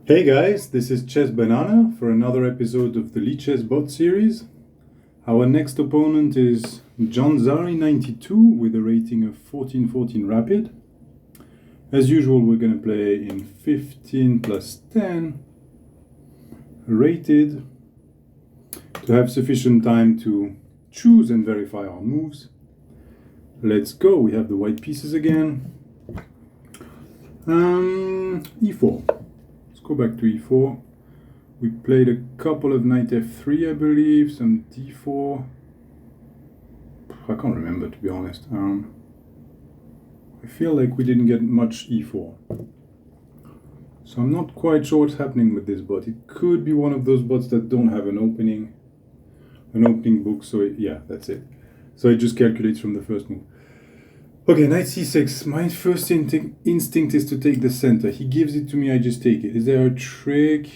Hey guys, this is Chess Banana for another episode of the lichess bot series. Our next opponent is John Zari 92 with a rating of 1414 rapid. As usual, we're going to play in 15 plus 10 rated to have sufficient time to choose and verify our moves. Let's go. We have the white pieces again. E4. Go back to e4. We played a couple of knight f3, I believe, some d4. I can't remember, to be honest. I feel like we didn't get much e4. So I'm not quite sure what's happening with this bot. It could be one of those bots that don't have an opening book. So yeah, that's it. So it just calculates from the first move. Okay, knight c6. My first instinct is to take the center. He gives it to me, I just take it. Is there a trick?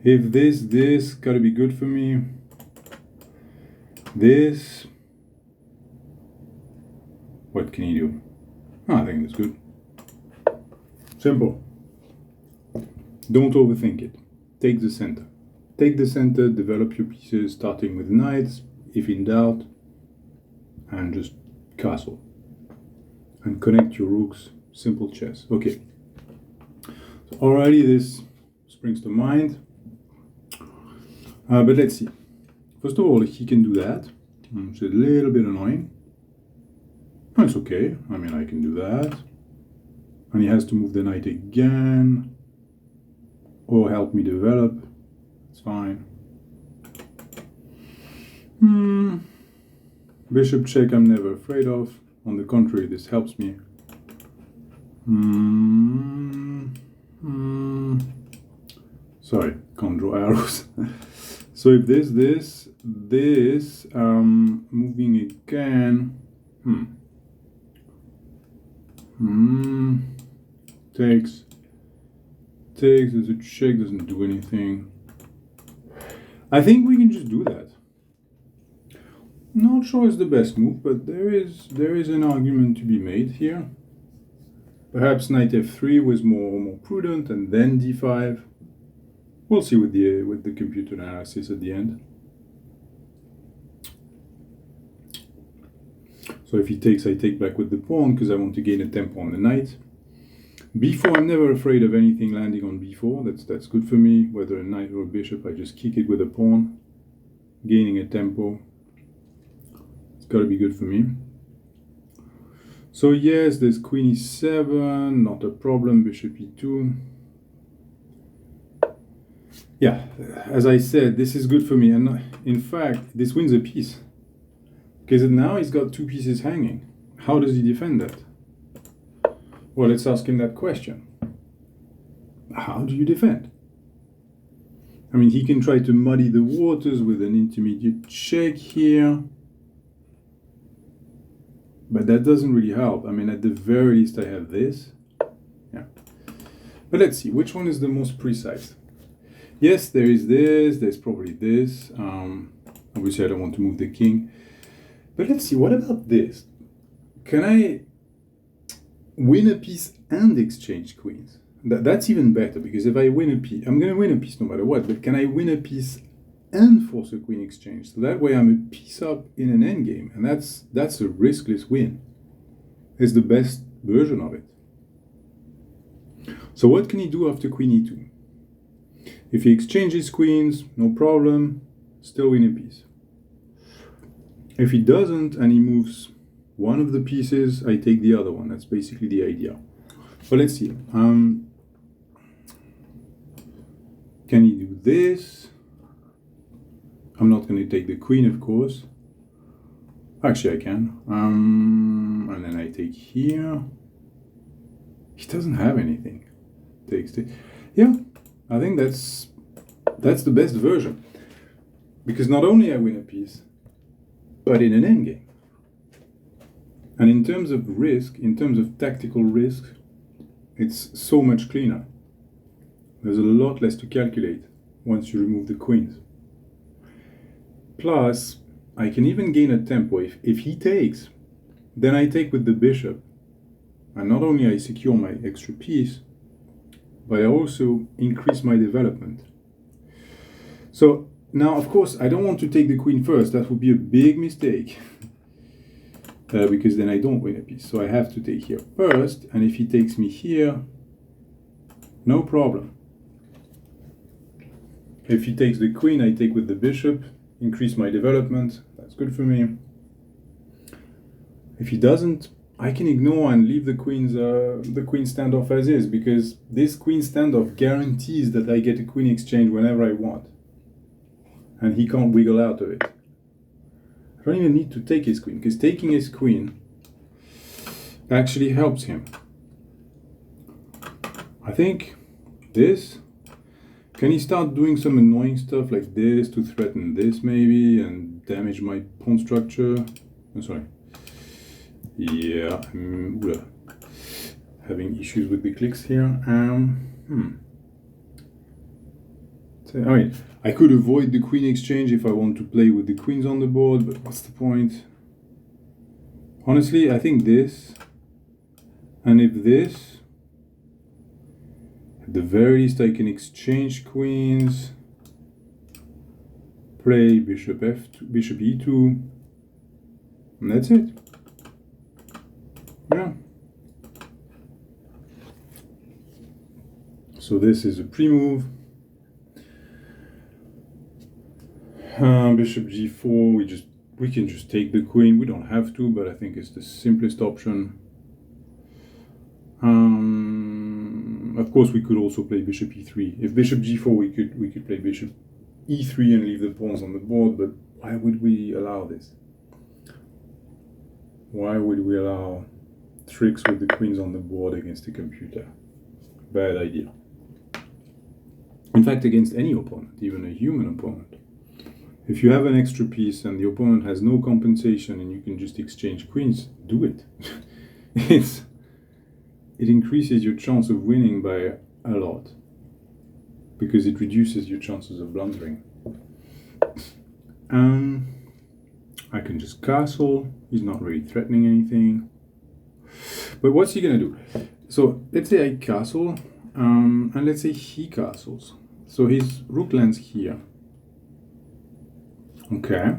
If this, gotta be good for me. This. What can he do? Oh, I think that's good. Simple. Don't overthink it. Take the center. Take the center, develop your pieces, starting with knights, if in doubt, and just castle and connect your rooks. Simple chess. Okay, so already this springs to mind, but let's see. First of all, he can do that. It's a little bit annoying. That's okay. I mean, I can do that, and he has to move the knight again or help me develop. It's fine. Bishop check, I'm never afraid of. On the contrary, this helps me. Sorry, can't draw arrows. So if this, moving again. Takes, there's a check, doesn't do anything. I think we can just do that. Not sure it's the best move, but there is an argument to be made here. Perhaps knight f3 was more prudent, and then d5. We'll see with the computer analysis at the end. So if he takes, I take back with the pawn because I want to gain a tempo on the knight. b4, I'm never afraid of anything landing on b4. That's good for me. Whether a knight or a bishop, I just kick it with a pawn, gaining a tempo. Gotta be good for me. So yes, there's queen e7, not a problem. Bishop e2. Yeah, as I said, this is good for me, and in fact, this wins a piece because now he's got two pieces hanging. How does he defend that? Well, let's ask him that question. How do you defend? I mean, he can try to muddy the waters with an intermediate check here. But that doesn't really help. I mean, at the very least, I have this. Yeah. But let's see, which one is the most precise? Yes, there is this. There's probably this. Obviously, I don't want to move the king. But let's see, what about this? Can I win a piece and exchange queens? That's even better, because if I win a piece, I'm going to win a piece no matter what. But can I win a piece and force a queen exchange? So that way I'm a piece up in an endgame, and that's a riskless win. It's the best version of it. So what can he do after queen e2? If he exchanges queens, no problem, still win a piece. If he doesn't and he moves one of the pieces, I take the other one. That's basically the idea. But let's see. Can he do this? I'm not going to take the queen, of course. Actually, I can. And then I take here. He doesn't have anything. Takes it. Yeah, I think that's the best version. Because not only I win a piece, but in an endgame. And in terms of risk, in terms of tactical risk, it's so much cleaner. There's a lot less to calculate once you remove the queens. Plus, I can even gain a tempo. If he takes, then I take with the bishop. And not only I secure my extra piece, but I also increase my development. So now, of course, I don't want to take the queen first. That would be a big mistake. Because then I don't win a piece. So I have to take here first, and if he takes me here, no problem. If he takes the queen, I take with the bishop, increase my development. That's good for me. If he doesn't, I can ignore and leave the queen standoff as is, because this queen standoff guarantees that I get a queen exchange whenever I want, and he can't wiggle out of it. I don't even need to take his queen, because taking his queen actually helps him. I think this, can he start doing some annoying stuff like this to threaten this maybe and damage my pawn structure? Oh, sorry. Yeah, having issues with the clicks here. So, I mean, I could avoid the queen exchange if I want to play with the queens on the board, but what's the point? Honestly, I think this, and if this, at the very least I can exchange queens, play bishop f2, bishop e2, and that's it. Yeah. So this is a pre-move. Bishop g4, we can just take the queen. We don't have to, but I think it's the simplest option. Of course, we could also play bishop e3. If bishop g4, we could play bishop e3 and leave the pawns on the board. But why would we allow this? Why would we allow tricks with the queens on the board against the computer? Bad idea. In fact, against any opponent, even a human opponent. If you have an extra piece and the opponent has no compensation and you can just exchange queens, do it. It increases your chance of winning by a lot, because it reduces your chances of blundering. I can just castle. He's not really threatening anything. But what's he gonna do? So let's say I castle, and let's say he castles. So his rook lands here. Okay.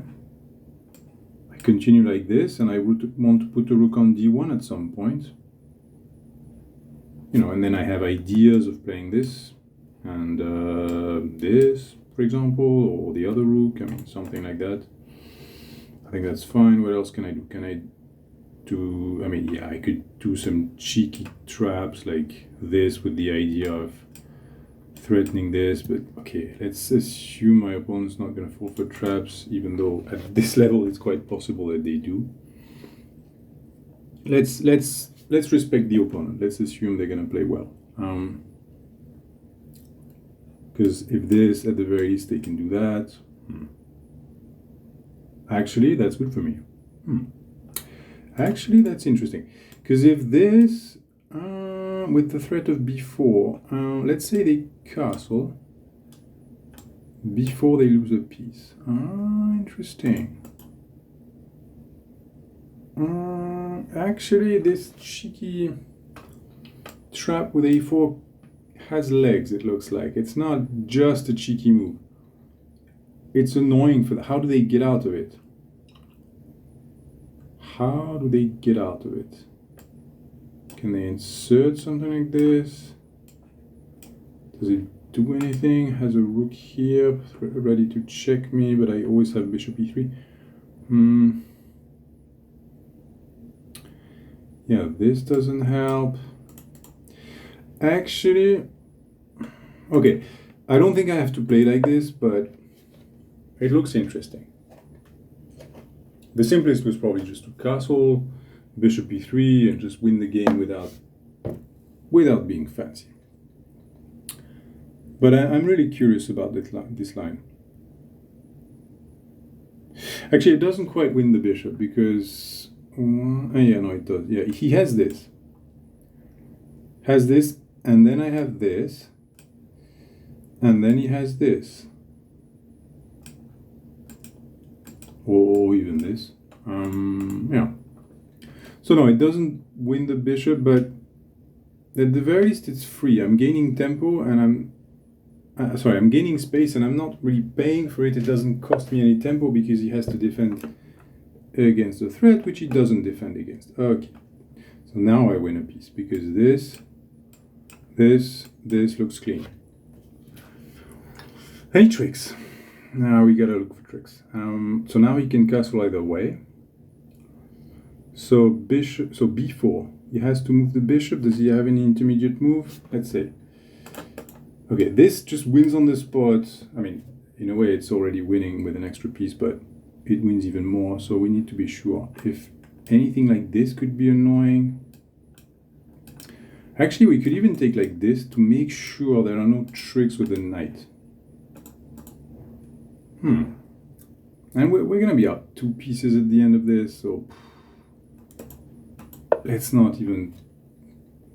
I continue like this, and I would want to put a rook on d1 at some point. You know, and then I have ideas of playing this and this, for example, or the other rook. I mean, something like that. I think that's fine. What else can I do? Can I do? I mean, yeah, I could do some cheeky traps like this with the idea of threatening this, but okay, let's assume my opponent's not going to fall for traps, even though at this level it's quite possible that they do. Let's respect the opponent. Let's assume they're going to play well, because if this, at the very least, they can do that. Actually, that's good for me. Actually, that's interesting, because if this, with the threat of b4, let's say they castle before they lose a piece. Interesting. Actually, this cheeky trap with a4 has legs, it looks like. It's not just a cheeky move. It's annoying for them. How do they get out of it? How do they get out of it? Can they insert something like this? Does it do anything? Has a rook here, ready to check me, but I always have bishop e3. Yeah, this doesn't help. Actually, okay, I don't think I have to play like this, but it looks interesting. The simplest was probably just to castle, bishop e3, and just win the game without being fancy. But I'm really curious about this line. Actually, it doesn't quite win the bishop because... yeah, no, it does. Yeah, he has this. Has this, and then I have this. And then he has this. Or even this. Yeah. So no, it doesn't win the bishop, but At the very least, it's free. I'm gaining tempo, and I'm gaining space, and I'm not really paying for it. It doesn't cost me any tempo because he has to defend against the threat, which he doesn't defend against. Okay, so now I win a piece because this looks clean. Any tricks? Now we gotta look for tricks. So now he can castle either way. So bishop, so b4. He has to move the bishop. Does he have any intermediate move? Let's say. Okay, this just wins on the spot. I mean, in a way, it's already winning with an extra piece, but it wins even more. So we need to be sure. If anything like this could be annoying. Actually, we could even take like this to make sure there are no tricks with the knight. And we're gonna be out 2 pieces at the end of this, so let's not even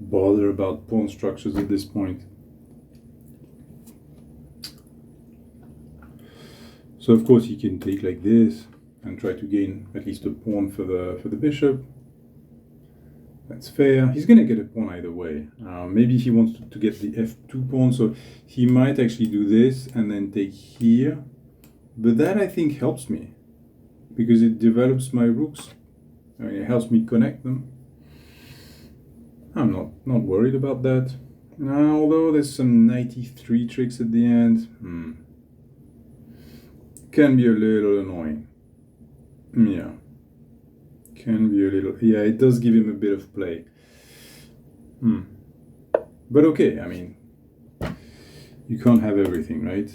bother about pawn structures at this point. So of course he can take like this and try to gain at least a pawn for the bishop. That's fair. He's gonna get a pawn either way. Maybe he wants to get the f2 pawn, so he might actually do this and then take here. But that I think helps me because it develops my rooks. I mean, it helps me connect them. I'm not worried about that. Although there's some 93 tricks at the end. Can be a little annoying. Yeah. Can be a little... Yeah, it does give him a bit of play. But okay, I mean, you can't have everything, right?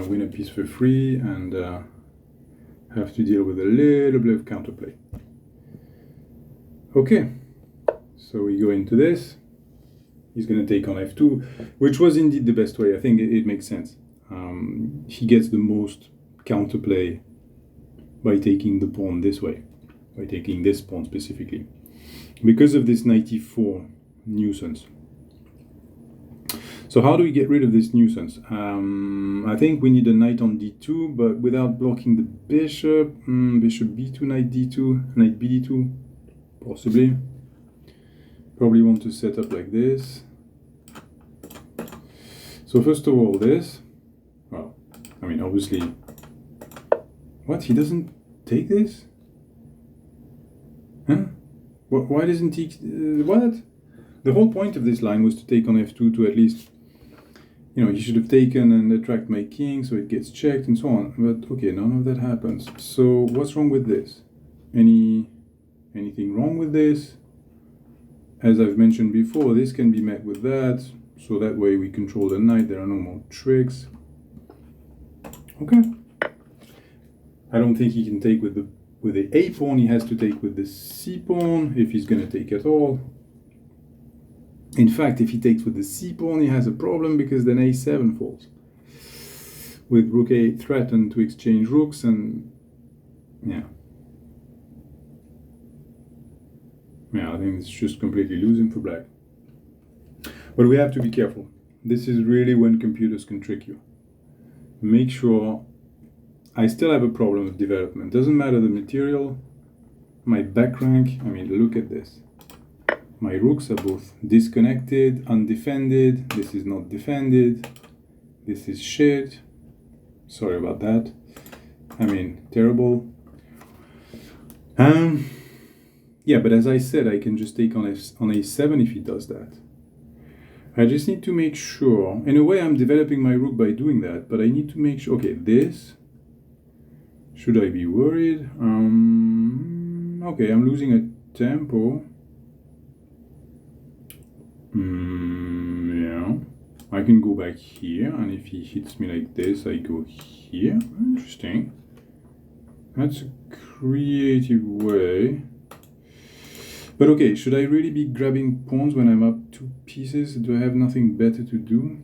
Win a piece for free and have to deal with a little bit of counterplay. Okay, so we go into this. He's going to take on f2, which was indeed the best way. I think it makes sense. He gets the most counterplay by taking the pawn this way, by taking this pawn specifically, because of this 94 nuisance. So how do we get rid of this nuisance? I think we need a knight on d2, but without blocking the bishop. Bishop b2, knight d2, knight bd2, possibly. Probably want to set up like this. So first of all, this. Well, I mean, obviously. What? He doesn't take this? Huh? Why doesn't he? What? The whole point of this line was to take on f2 to at least, you know, he should have taken and attract my king so it gets checked and so on. But okay, none of that happens. So what's wrong with this? Anything wrong with this? As I've mentioned before, this can be met with that. So that way we control the knight. There are no more tricks. Okay. I don't think he can take with the a pawn. He has to take with the c pawn if he's going to take at all. In fact, if he takes with the c pawn, he has a problem because then a7 falls. With rook a8 threatened to exchange rooks, and yeah. Yeah, I think it's just completely losing for black. But we have to be careful. This is really when computers can trick you. Make sure. I still have a problem with development. Doesn't matter the material, my back rank. I mean, look at this. My rooks are both disconnected, undefended. This is not defended. This is shit. Sorry about that. I mean, terrible. Yeah, but as I said, I can just take on a7 if he does that. I just need to make sure. In a way, I'm developing my rook by doing that, but I need to make sure. Okay, this. Should I be worried? Okay, I'm losing a tempo. Yeah. I can go back here, and if he hits me like this, I go here. Interesting. That's a creative way. But okay, should I really be grabbing pawns when I'm up 2 pieces? Do I have nothing better to do?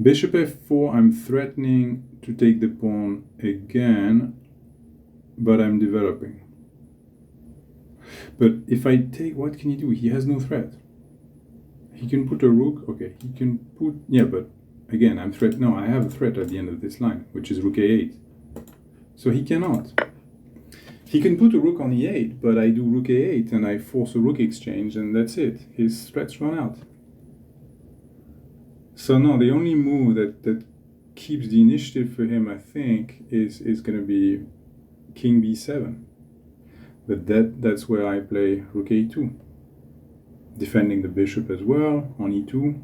Bishop f4, I'm threatening to take the pawn again, but I'm developing. But if I take, what can he do? He has no threat. He can put a rook, okay, he can put, yeah, but again, I'm threat, no, I have a threat at the end of this line, which is rook a8. So he cannot. He can put a rook on e8, but I do rook a8 and I force a rook exchange, and that's it. His threats run out. So no, the only move that keeps the initiative for him, I think, is going to be king b7. But that's where I play rook a2, defending the bishop as well on e2.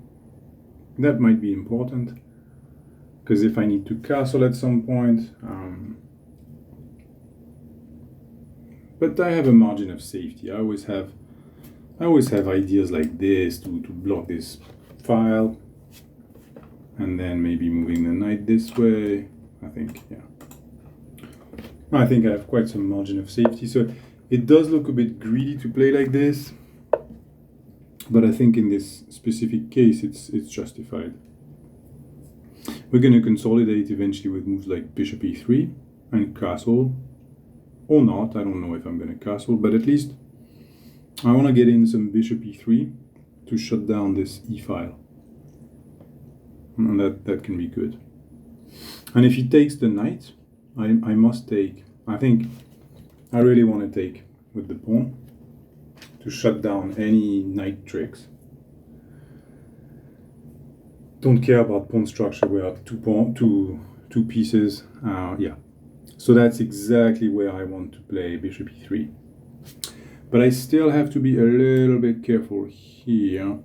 That might be important, because if I need to castle at some point, but I have a margin of safety. I always have ideas like this to block this file, and then maybe moving the knight this way. I think, yeah. I think I have quite some margin of safety. So it does look a bit greedy to play like this, but I think in this specific case it's justified. We're going to consolidate eventually with moves like bishop e3 and castle, or not. I don't know if I'm going to castle, but at least I want to get in some bishop e3 to shut down this e-file, and that can be good. And if he takes the knight, I must take. I think I really want to take with the pawn to shut down any knight tricks. Don't care about pawn structure. We have two pieces. Yeah, so that's exactly where I want to play bishop e3. But I still have to be a little bit careful here.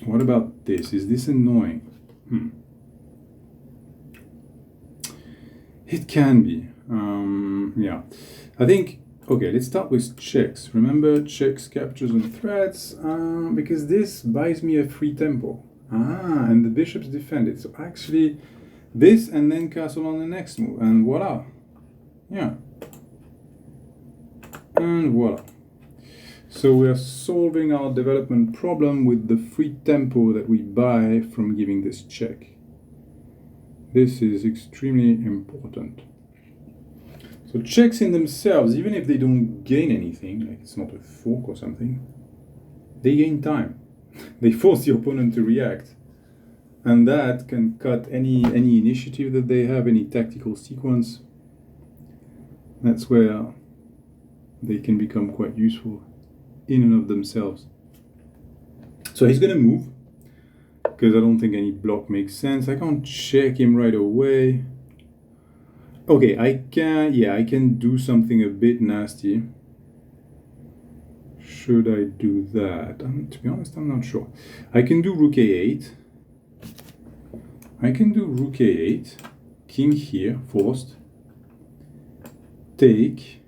What about this? Is this annoying? It can be. Yeah, I think. Okay, let's start with checks. Remember, checks, captures, and threats, because this buys me a free tempo. And the bishop's defended. So actually, this and then castle on the next move, and voila. Yeah. And voila. So we are solving our development problem with the free tempo that we buy from giving this check. This is extremely important. So checks in themselves, even if they don't gain anything, like it's not a fork or something, they gain time. They force the opponent to react. And that can cut any initiative that they have, any tactical sequence. That's where they can become quite useful in and of themselves. So he's going to move, because I don't think any block makes sense. I can't check him right away. Okay, I can do something a bit nasty. Should I do that? To be honest, I'm not sure. I can do rook a8. I can do rook a8, king here, forced. Take.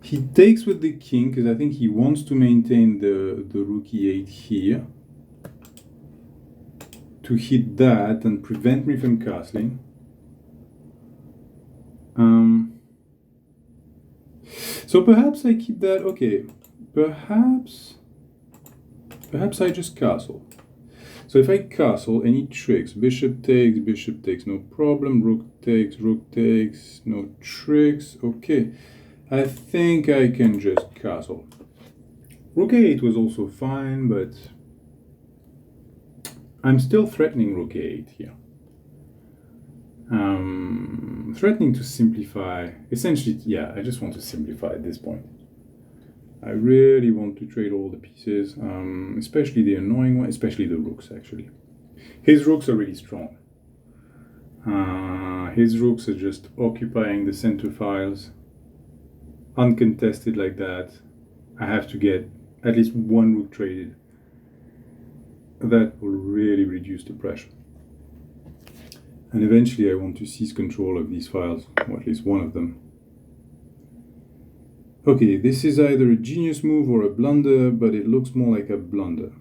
He takes with the king, because I think he wants to maintain the rook e8 here, to hit that and prevent me from castling. So perhaps I keep that. Okay, perhaps I just castle. So if I castle, any tricks? Bishop takes, no problem. Rook takes, no tricks. Okay, I think I can just castle. Rook a8 was also fine, but I'm still threatening rook a8 here. Threatening to simplify. Essentially, yeah, I just want to simplify at this point. I really want to trade all the pieces, especially the annoying one, especially the rooks, actually. His rooks are really strong. His rooks are just occupying the center files, uncontested like that. I have to get at least one rook traded. That will really reduce the pressure. And eventually I want to seize control of these files, or at least one of them. Okay, this is either a genius move or a blunder, but it looks more like a blunder.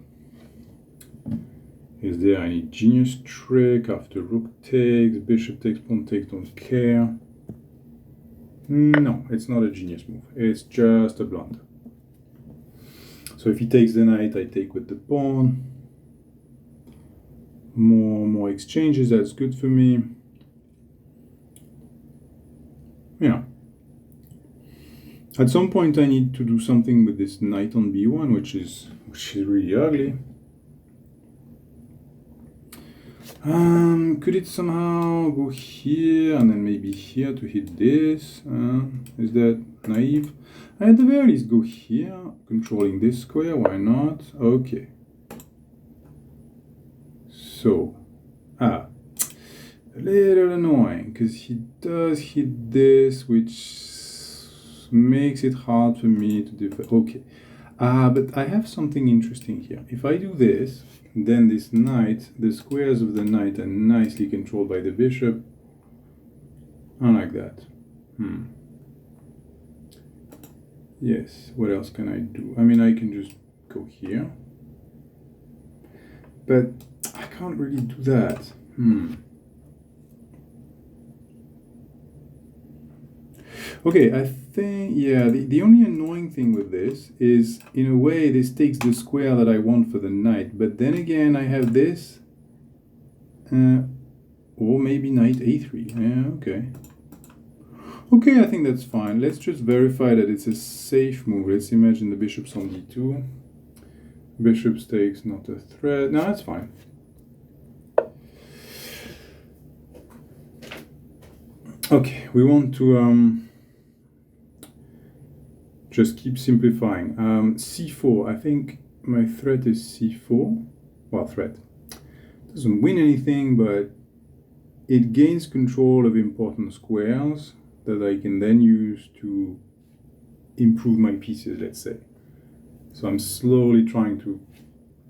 Is there any genius trick after rook takes, bishop takes, pawn takes, don't care? No, it's not a genius move. It's just a blunder. So if he takes the knight, I take with the pawn. More exchanges, that's good for me. Yeah. At some point I need to do something with this knight on b1, which is really ugly. Could it somehow go here and then maybe here to hit this? Is that naive? At the very least go here, controlling this square, why not? Okay. So, a little annoying, because he does hit this, which makes it hard for me to defend. Okay. But I have something interesting here. If I do this, then this knight, the squares of the knight are nicely controlled by the bishop. I like that. Yes, what else can I do? I mean, I can just go here. But I can't really do that. Okay, I think, yeah, the only annoying thing with this is, in a way, this takes the square that I want for the knight. But then again, I have this, or maybe knight a3. Yeah, okay. Okay, I think that's fine. Let's just verify that it's a safe move. Let's imagine the bishop's on d2. Bishop takes, not a threat. No, that's fine. Okay, we want to just keep simplifying. c4, I think my threat is c4. Well, threat. Doesn't win anything, but it gains control of important squares that I can then use to improve my pieces, let's say. So I'm slowly trying to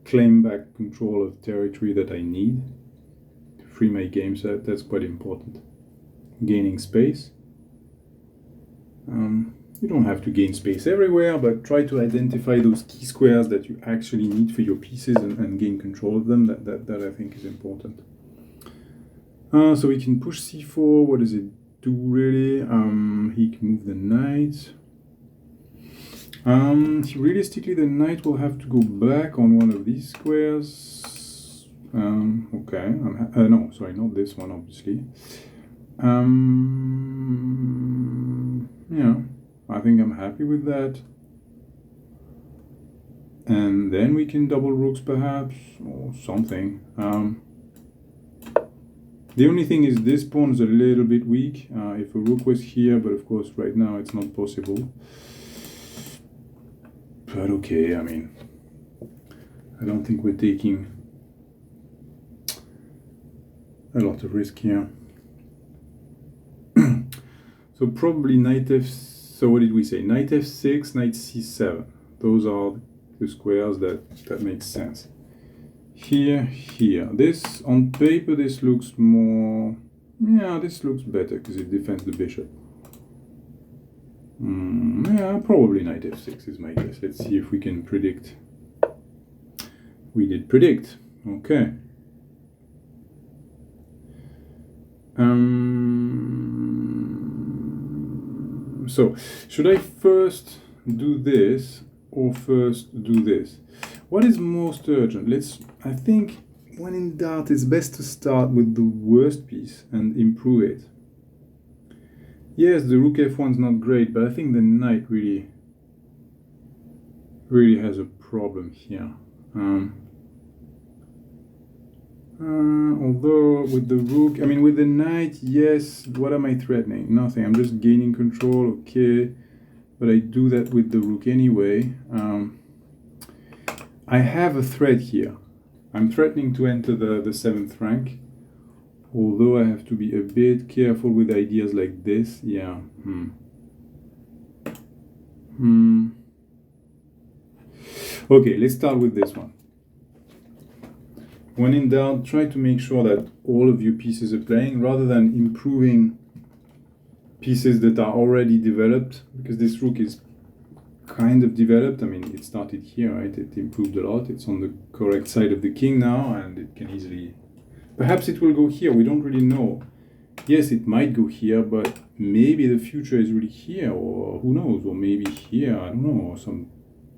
claim back control of territory that I need to free my game set. That's quite important. Gaining space. You don't have to gain space everywhere, but try to identify those key squares that you actually need for your pieces and gain control of them. That I think is important. So we can push c4. What does it do really? He can move the knight. Realistically, the knight will have to go back on one of these squares. Okay. No, sorry, not this one, obviously. Yeah, I think I'm happy with that. And then we can double rooks perhaps, or something. The only thing is this pawn is a little bit weak. If a rook was here, but of course right now it's not possible. But okay, I mean, I don't think we're taking a lot of risk here. So probably knight f. So what did we say? Knight f6, knight c7. Those are the squares that makes sense. Here. This on paper, this looks more. Yeah, this looks better because it defends the bishop. Yeah, probably knight f6 is my guess. Let's see if we can predict. We did predict. Okay. So, should I first do this or first do this? What is most urgent? I think when in doubt, it's best to start with the worst piece and improve it. Yes, the rook f1 is not great, but I think the knight really has a problem here. Although with the rook, I mean with the knight, yes, what am I threatening? Nothing, I'm just gaining control, okay, but I do that with the rook anyway. I have a threat here. I'm threatening to enter the 7th rank, although I have to be a bit careful with ideas like this. Yeah. Okay, let's start with this one. When in doubt, try to make sure that all of your pieces are playing rather than improving pieces that are already developed, because this rook is kind of developed. I mean, it started here, right? It improved a lot. It's on the correct side of the king now, and it can easily... Perhaps it will go here. We don't really know. Yes, it might go here, but maybe the future is really here, or who knows, or maybe here, I don't know, or some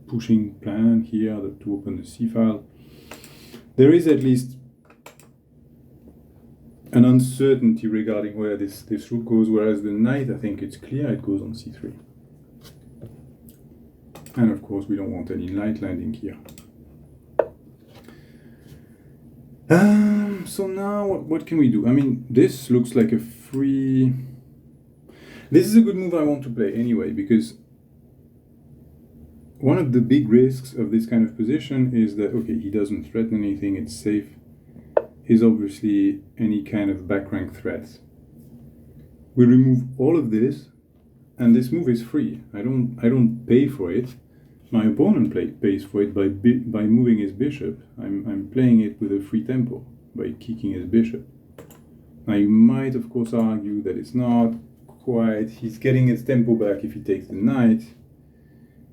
pushing plan here to open the c-file. There is at least an uncertainty regarding where this rook goes, whereas the knight, I think it's clear, it goes on c3. And of course, we don't want any knight landing here. so now what can we do? I mean, this looks like a free... This is a good move I want to play anyway, because one of the big risks of this kind of position is that, okay, he doesn't threaten anything, it's safe, is obviously any kind of back rank threats. We remove all of this, and this move is free. I don't pay for it. My opponent pays for it by moving his bishop. I'm playing it with a free tempo by kicking his bishop. Now you might of course argue that it's not quite. He's getting his tempo back if he takes the knight.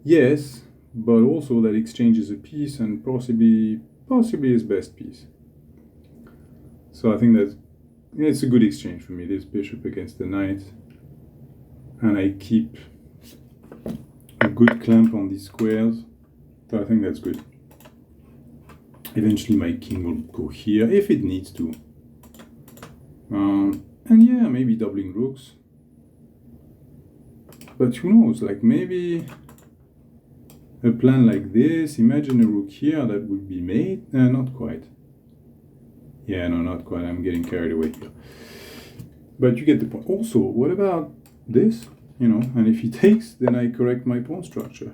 Yes, but also that exchanges a piece and possibly his best piece. So I think that it's a good exchange for me. This bishop against the knight, and I keep a good clamp on these squares, so I think that's good. Eventually my king will go here if it needs to. And yeah, maybe doubling rooks. But who knows, like maybe a plan like this, imagine a rook here that would be made, not quite. Yeah, no, not quite, I'm getting carried away here. But you get the point. Also, what about this? You know, and if he takes, then I correct my pawn structure.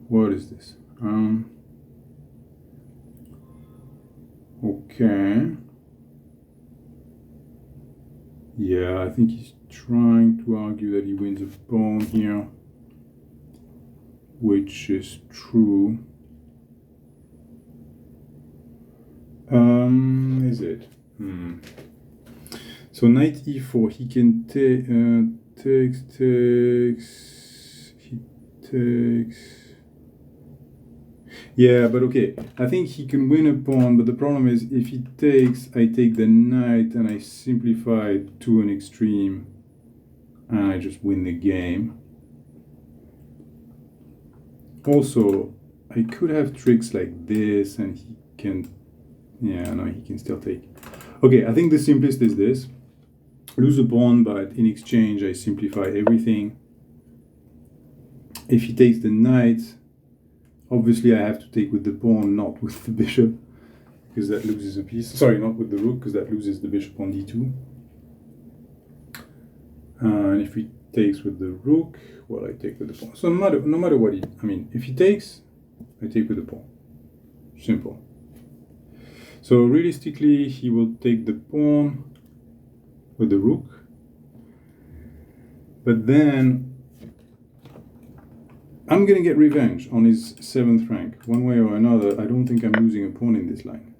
What is this? Okay. Yeah, I think he's trying to argue that he wins a pawn here, which is true. Is it? So knight e4, he can take, he takes. Yeah, but okay, I think he can win a pawn, but the problem is if he takes, I take the knight and I simplify it to an extreme and I just win the game. Also, I could have tricks like this and he can, yeah, no, he can still take. Okay, I think the simplest is this. Lose a pawn, but in exchange I simplify everything. If he takes the knight, obviously I have to take with the pawn, not with the bishop, because that loses a piece. Sorry, not with the rook, because that loses the bishop on d2. And if he takes with the rook, well, I take with the pawn. So no matter what I mean, if he takes, I take with the pawn. Simple. So realistically, he will take the pawn with the rook, but then I'm gonna get revenge on his 7th rank, one way or another. I don't think I'm losing a pawn in this line.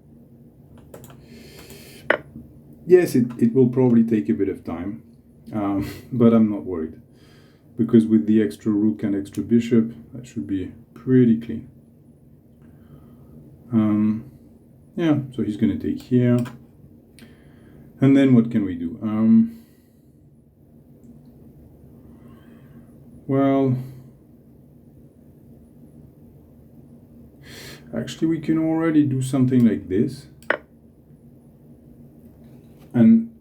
Yes, it will probably take a bit of time, but I'm not worried, because with the extra rook and extra bishop, that should be pretty clean. Yeah, so he's gonna take here. And then what can we do? Well, actually we can already do something like this. And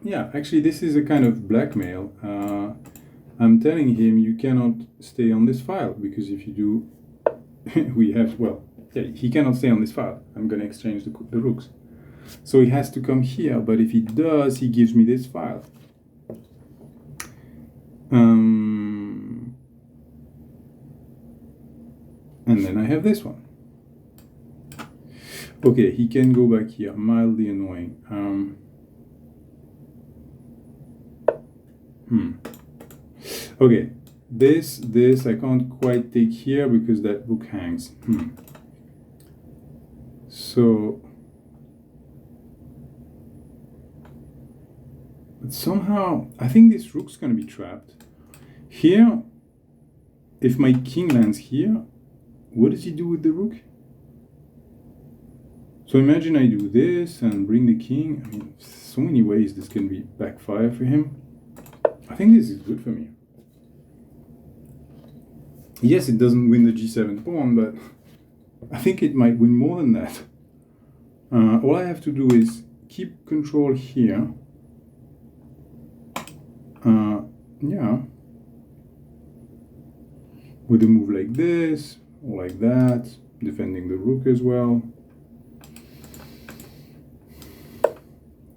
yeah, actually this is a kind of blackmail. I'm telling him you cannot stay on this file, because if you do, we have, well, yeah, he cannot stay on this file. I'm gonna exchange the rooks. So he has to come here, but if he does, he gives me this file. And then I have this one. Okay, he can go back here, mildly annoying. Okay, this I can't quite take here because that rook hangs. So, but somehow, I think this rook's gonna be trapped. Here, if my king lands here, what does he do with the rook? So imagine I do this and bring the king. I mean, so many ways this can be backfire for him. I think this is good for me. Yes, it doesn't win the g7 pawn, but I think it might win more than that. All I have to do is keep control here. Yeah. With a move like this, or like that, defending the rook as well.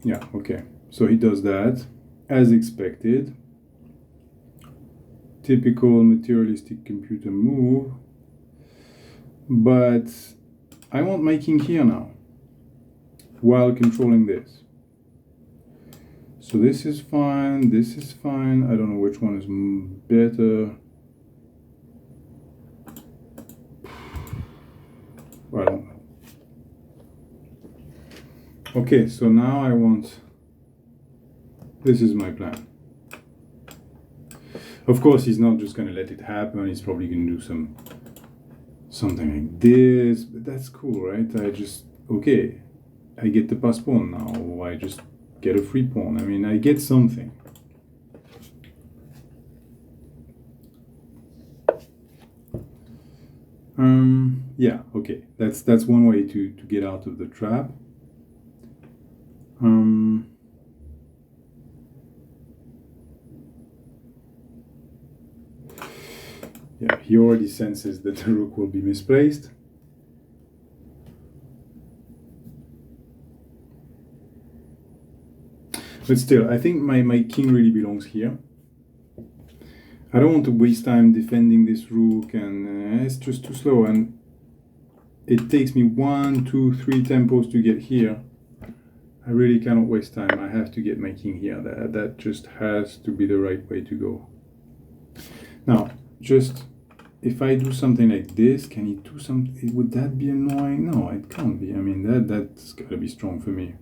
Yeah, okay. So he does that, as expected. Typical materialistic computer move. But I want my king here now, while controlling this. So this is fine, this is fine. I don't know which one is better. I don't know. Okay, so now I want... This is my plan. Of course, he's not just going to let it happen. He's probably going to do something like this. But that's cool, right? Okay, I get the pass pawn now. Or I just get a free pawn. I mean, I get something. Yeah, okay. That's one way to get out of the trap. Yeah, he already senses that the rook will be misplaced. But still, I think my king really belongs here. I don't want to waste time defending this rook, and it's just too slow. And it takes me 1, 2, 3 tempos to get here. I really cannot waste time. I have to get my king here. That just has to be the right way to go. Now, just if I do something like this, can he do something? Would that be annoying? No, it can't be. I mean, that's gotta be strong for me.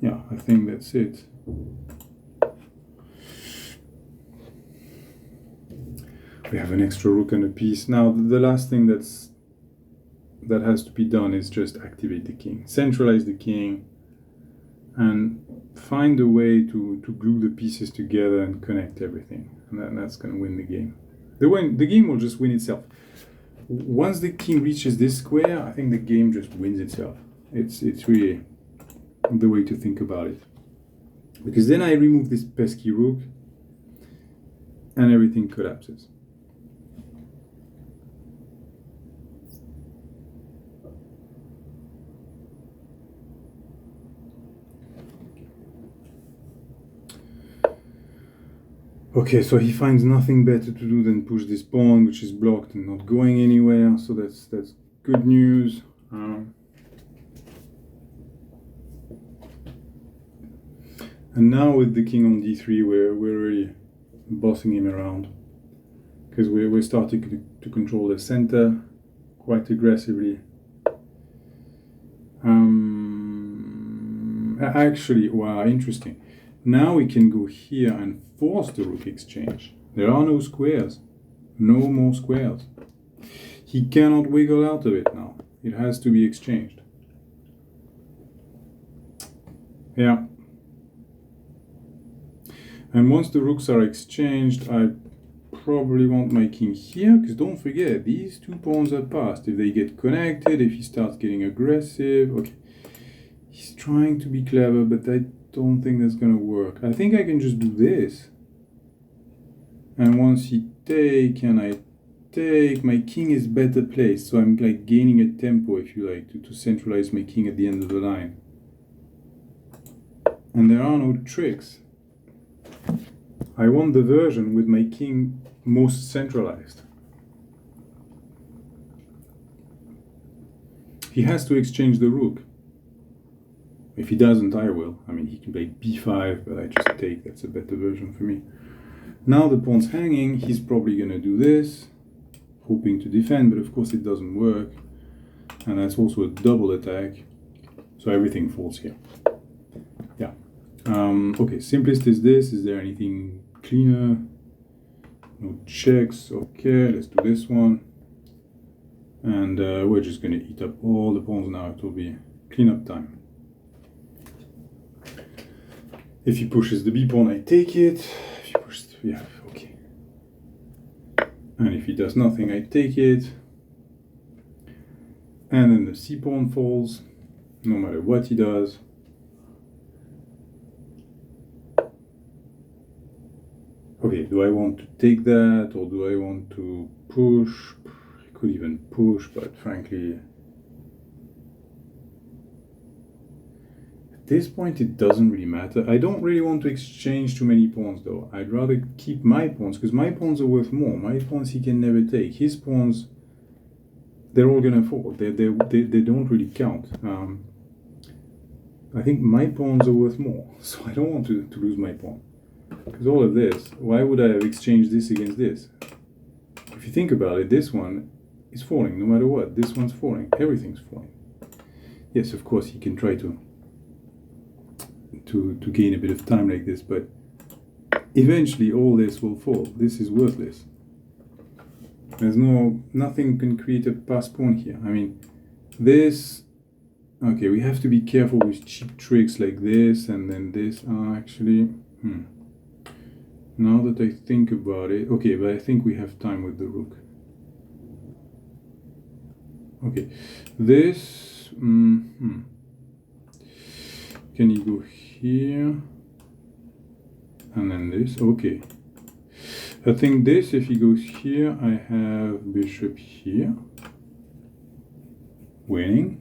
Yeah, I think that's it. We have an extra rook and a piece. Now, the last thing that has to be done is just activate the king. Centralize the king and find a way to glue the pieces together and connect everything. And that's going to win the game. The game will just win itself. Once the king reaches this square, I think the game just wins itself. It's really the way to think about it. Because then I remove this pesky rook and everything collapses. Okay, so he finds nothing better to do than push this pawn, which is blocked and not going anywhere. So that's good news. And now with the king on d3, we're really bossing him around, because we're starting to control the center quite aggressively. Actually, wow, interesting. Now we can go here and force the rook exchange. There are no squares. No more squares. He cannot wiggle out of it now. It has to be exchanged. Yeah. And once the rooks are exchanged, I probably want my king here, because don't forget, these two pawns are passed. If they get connected, if he starts getting aggressive, okay. He's trying to be clever, but I don't think that's gonna work. I think I can just do this. And once he take and I take, my king is better placed. So I'm like gaining a tempo, if you like, to centralize my king at the end of the line. And there are no tricks. I want the version with my king most centralized. He has to exchange the rook. If he doesn't, I will. I mean, he can play b5, but I just take. That's a better version for me. Now the pawn's hanging. He's probably going to do this, hoping to defend, but of course it doesn't work. And that's also a double attack. So everything falls here. Yeah. Okay, simplest is this. Is there anything cleaner? No checks. Okay, let's do this one. And we're just going to eat up all the pawns now. It will be cleanup time. If he pushes the b pawn, I take it. If he pushes, yeah, okay. And if he does nothing, I take it. And then the c pawn falls, no matter what he does. Okay, do I want to take that, or do I want to push? I could even push, but frankly, at this point it doesn't really matter. I don't really want to exchange too many pawns though. I'd rather keep my pawns, because my pawns are worth more. My pawns he can never take. His pawns, they're all gonna fall. They don't really count. I think my pawns are worth more, so I don't want to lose my pawn. Because all of this, why would I have exchanged this against this? If you think about it, this one is falling no matter what. This one's falling. Everything's falling. Yes, of course, he can try to gain a bit of time like this, but eventually all this will fall. This is worthless. There's nothing can create a pass pawn here. I mean, this, okay, we have to be careful with cheap tricks like this and then this. Actually, now that I think about it, okay, but I think we have time with the rook. Okay, this, can he go here? And then this, okay. I think this, if he goes here, I have bishop here, winning.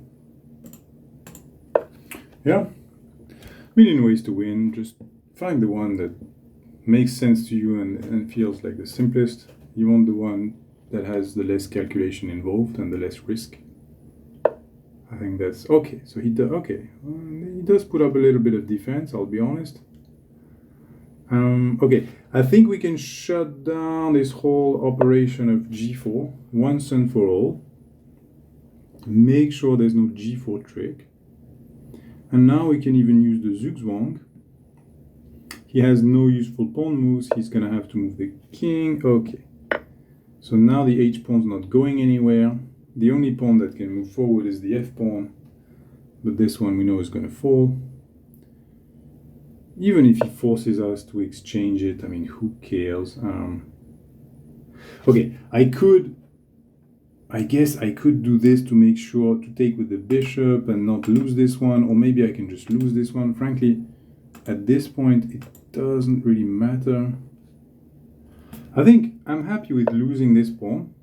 Yeah, million ways to win. Just find the one that makes sense to you and feels like the simplest. You want the one that has the less calculation involved and the less risk. I think that's okay. So he does, okay, he does put up a little bit of defense, I'll be honest. Okay, I think we can shut down this whole operation of g4 once and for all. Make sure there's no g4 trick. And now we can even use the zugzwang. He has no useful pawn moves. He's gonna have to move the king. Okay, so now the h pawn's not going anywhere. The only pawn that can move forward is the f pawn, but this one we know is gonna fall. Even if he forces us to exchange it, I mean, who cares? Okay, I guess I could do this to make sure to take with the bishop and not lose this one, or maybe I can just lose this one. Frankly, at this point, it doesn't really matter. I think I'm happy with losing this pawn,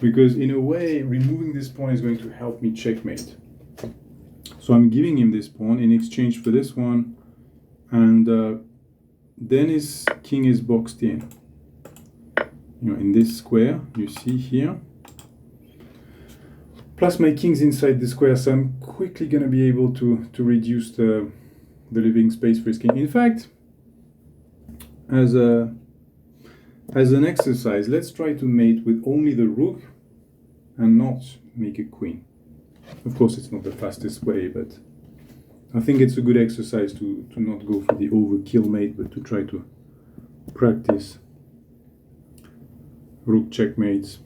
because in a way, removing this pawn is going to help me checkmate. So I'm giving him this pawn in exchange for this one, and then his king is boxed in. You know, in this square, you see here. Plus my king's inside the square, so I'm quickly going to be able to reduce the living space for his king. In fact, as an exercise, let's try to mate with only the rook and not make a queen. Of course, it's not the fastest way, but I think it's a good exercise to not go for the overkill mate, but to try to practice rook checkmates,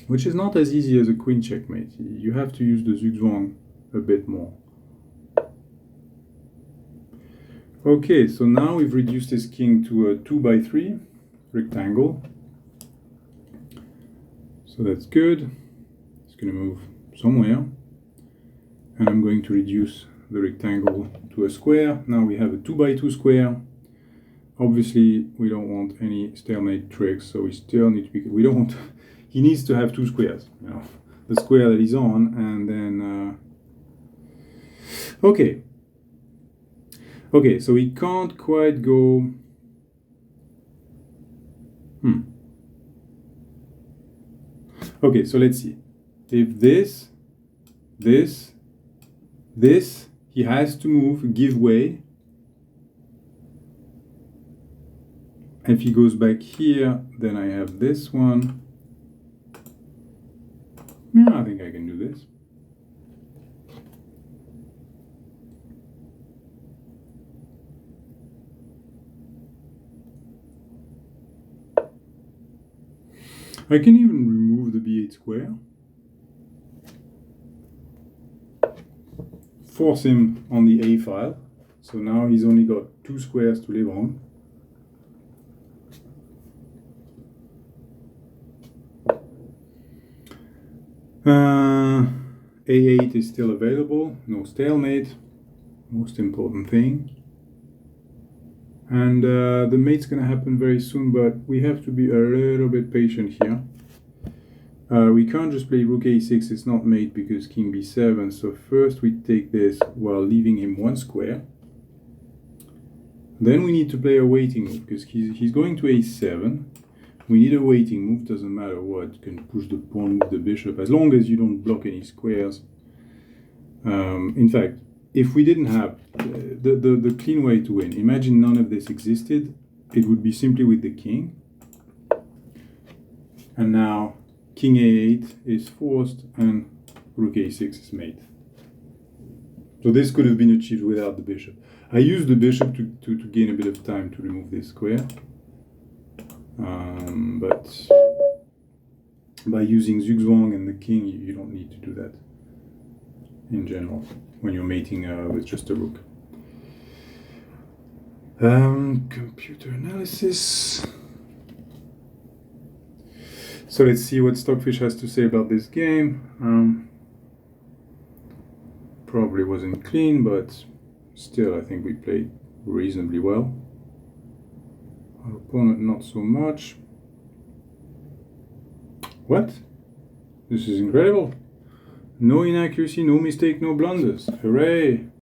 which is not as easy as a queen checkmate. You have to use the zugzwang a bit more. Okay, so now we've reduced his king to a 2x3 rectangle. So that's good. It's going to move somewhere. And I'm going to reduce the rectangle to a square. Now we have a 2x2 square. Obviously, we don't want any stalemate tricks, so we still need to be... We don't want... He needs to have two squares. You know, the square that he's on, and then... Okay. Okay, so we can't quite go... Okay, so let's see. If this, he has to move, give way. If he goes back here, then I have this one. Yeah, I think I can do this. I can even remove the b8 square. Force him on the a file. So now he's only got two squares to live on. A8 is still available, no stalemate, most important thing. And the mate's gonna happen very soon, but we have to be a little bit patient here. We can't just play rook a6, it's not mate because king b7, so first we take this while leaving him one square. Then we need to play a waiting move because he's going to a7. We need a waiting move, doesn't matter what, you can push the pawn, move the bishop, as long as you don't block any squares. In fact, if we didn't have the clean way to win, imagine none of this existed, it would be simply with the king. And now king a8 is forced and rook a6 is mate. So this could have been achieved without the bishop. I used the bishop to gain a bit of time to remove this square. But by using zugzwang and the king, you don't need to do that in general when you're mating with just a rook. Computer analysis. So let's see what Stockfish has to say about this game. Probably wasn't clean, but still I think we played reasonably well. Our opponent not so much. What? This is incredible. No inaccuracy, no mistake, no blunders. Hooray!